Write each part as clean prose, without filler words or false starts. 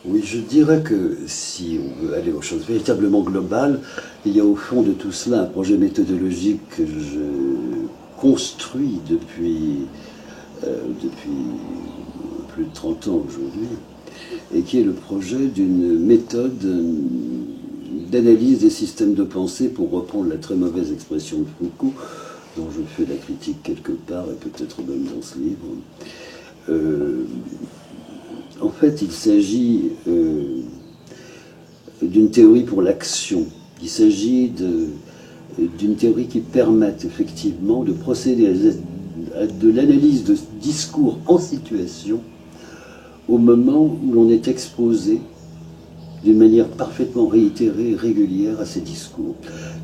Oui, je dirais que si on veut aller aux choses véritablement globales, il y a au fond de tout cela un projet méthodologique que je construis depuis plus de 30 ans aujourd'hui, et qui est le projet d'une méthode d'analyse des systèmes de pensée, pour reprendre la très mauvaise expression de Foucault, dont je fais la critique quelque part, et peut-être même dans ce livre. Euh, En fait, il s'agit d'une théorie pour l'action. Il s'agit d'une théorie qui permette effectivement de procéder à de l'analyse de discours en situation au moment où l'on est exposé d'une manière parfaitement réitérée et régulière à ces discours,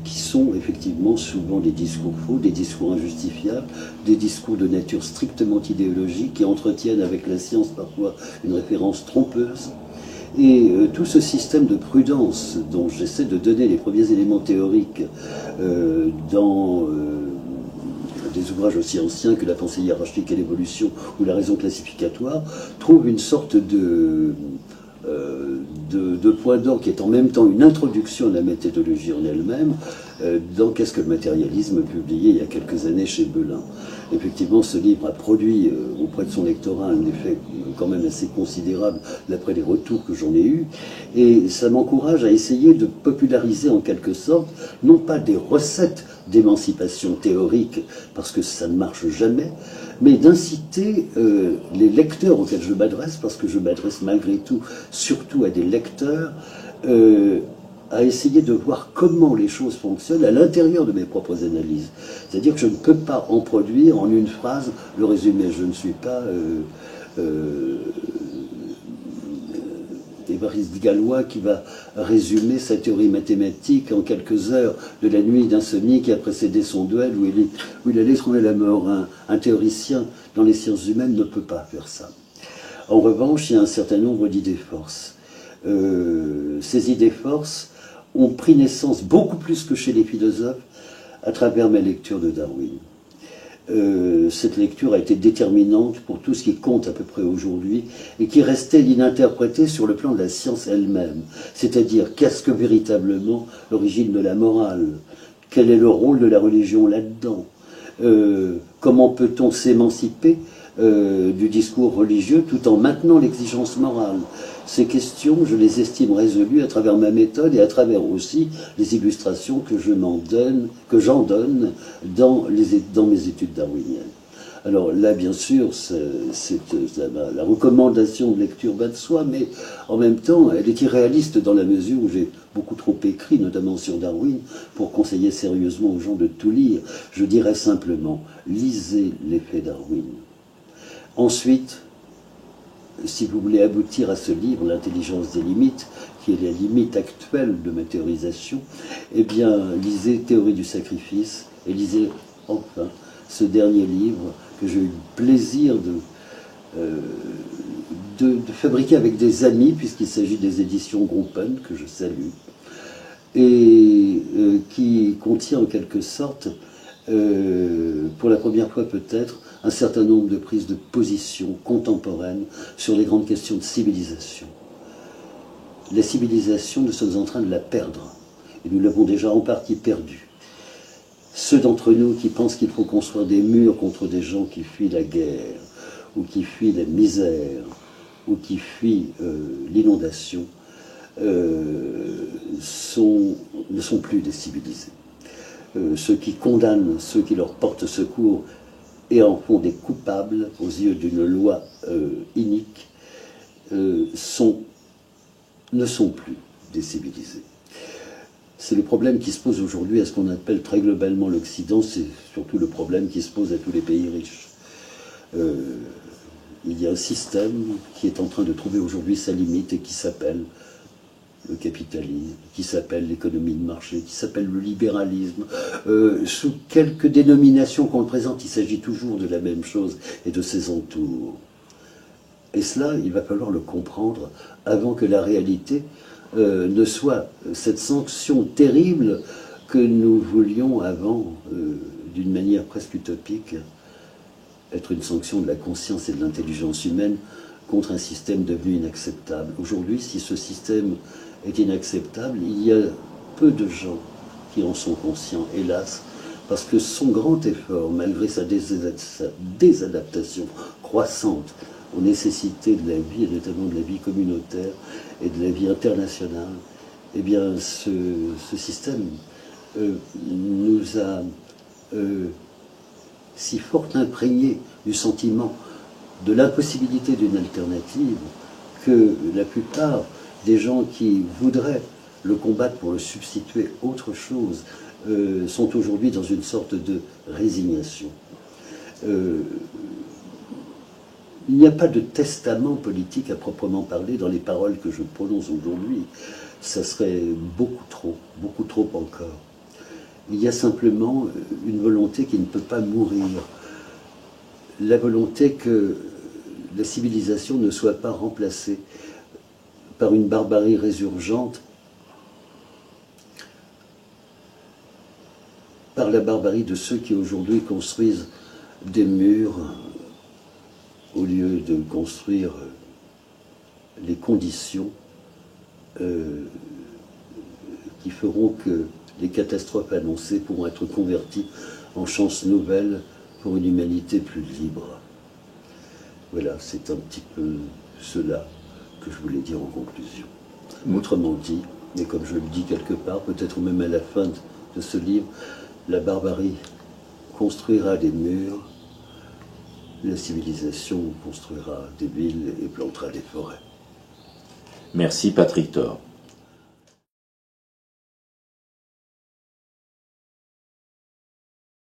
qui sont effectivement souvent des discours faux, des discours injustifiables, des discours de nature strictement idéologique, qui entretiennent avec la science parfois une référence trompeuse. Et tout ce système de prudence dont j'essaie de donner les premiers éléments théoriques dans des ouvrages aussi anciens que La pensée hiérarchique et l'évolution ou La raison classificatoire, trouve une sorte de point d'or qui est en même temps une introduction à la méthodologie en elle-même, dans Qu'est-ce que le matérialisme, publié il y a quelques années chez Belin. Effectivement, ce livre a produit auprès de son lectorat un effet quand même assez considérable d'après les retours que j'en ai eus, et ça m'encourage à essayer de populariser en quelque sorte, non pas des recettes d'émancipation théorique, parce que ça ne marche jamais, mais d'inciter les lecteurs auxquels je m'adresse, parce que je m'adresse malgré tout surtout à des lecteurs, à essayer de voir comment les choses fonctionnent à l'intérieur de mes propres analyses. C'est-à-dire que je ne peux pas en produire en une phrase le résumé. Je ne suis pas Évariste Galois qui va résumer sa théorie mathématique en quelques heures de la nuit d'insomnie qui a précédé son duel où il allait trouver la mort. Un théoricien dans les sciences humaines ne peut pas faire ça. En revanche, il y a un certain nombre d'idées-forces. Ces idées-forces ont pris naissance beaucoup plus que chez les philosophes à travers ma lecture de Darwin. Cette lecture a été déterminante pour tout ce qui compte à peu près aujourd'hui et qui restait ininterprété sur le plan de la science elle-même. C'est-à-dire, qu'est-ce que véritablement l'origine de la morale? Quel est le rôle de la religion là-dedans? Comment peut-on s'émanciper du discours religieux tout en maintenant l'exigence morale? Ces questions, je les estime résolues à travers ma méthode et à travers aussi les illustrations que j'en donne dans mes études darwiniennes. Alors là, bien sûr, la recommandation de lecture va de soi, mais en même temps, elle est irréaliste dans la mesure où j'ai beaucoup trop écrit, notamment sur Darwin, pour conseiller sérieusement aux gens de tout lire. Je dirais simplement, lisez l'effet Darwin. Ensuite, si vous voulez aboutir à ce livre, L'intelligence des limites, qui est la limite actuelle de ma théorisation, eh bien, lisez Théorie du sacrifice et lisez enfin ce dernier livre que j'ai eu le plaisir de fabriquer avec des amis, puisqu'il s'agit des éditions Groupen, que je salue, et qui contient en quelque sorte, pour la première fois peut-être, un certain nombre de prises de position contemporaines sur les grandes questions de civilisation. La civilisation, nous sommes en train de la perdre, et nous l'avons déjà en partie perdue. Ceux d'entre nous qui pensent qu'il faut construire des murs contre des gens qui fuient la guerre, ou qui fuient la misère, ou qui fuient l'inondation, ne sont plus des civilisés. Ceux qui condamnent ceux qui leur portent secours et en font des coupables aux yeux d'une loi inique, ne sont plus des civilisés. C'est le problème qui se pose aujourd'hui à ce qu'on appelle très globalement l'Occident, c'est surtout le problème qui se pose à tous les pays riches. Il y a un système qui est en train de trouver aujourd'hui sa limite et qui s'appelle le capitalisme, qui s'appelle l'économie de marché, qui s'appelle le libéralisme. Sous quelques dénominations qu'on le présente, il s'agit toujours de la même chose et de ses entours. Et cela, il va falloir le comprendre avant que la réalité ne soit cette sanction terrible que nous voulions avant, d'une manière presque utopique, être une sanction de la conscience et de l'intelligence humaine, contre un système devenu inacceptable. Aujourd'hui, si ce système est inacceptable, il y a peu de gens qui en sont conscients, hélas, parce que son grand effort, malgré sa désadaptation croissante aux nécessités de la vie, et notamment de la vie communautaire et de la vie internationale, eh bien, ce système nous a si fort imprégné du sentiment de l'impossibilité d'une alternative que la plupart des gens qui voudraient le combattre pour le substituer autre chose sont aujourd'hui dans une sorte de résignation. Il n'y a pas de testament politique à proprement parler dans les paroles que je prononce aujourd'hui. Ça serait beaucoup trop encore. Il y a simplement une volonté qui ne peut pas mourir. La volonté que la civilisation ne soit pas remplacée par une barbarie résurgente, par la barbarie de ceux qui aujourd'hui construisent des murs au lieu de construire les conditions qui feront que les catastrophes annoncées pourront être converties en chances nouvelles pour une humanité plus libre. Voilà, c'est un petit peu cela que je voulais dire en conclusion. Autrement dit, et comme je le dis quelque part, peut-être même à la fin de ce livre, la barbarie construira des murs, la civilisation construira des villes et plantera des forêts. Merci Patrick Thor.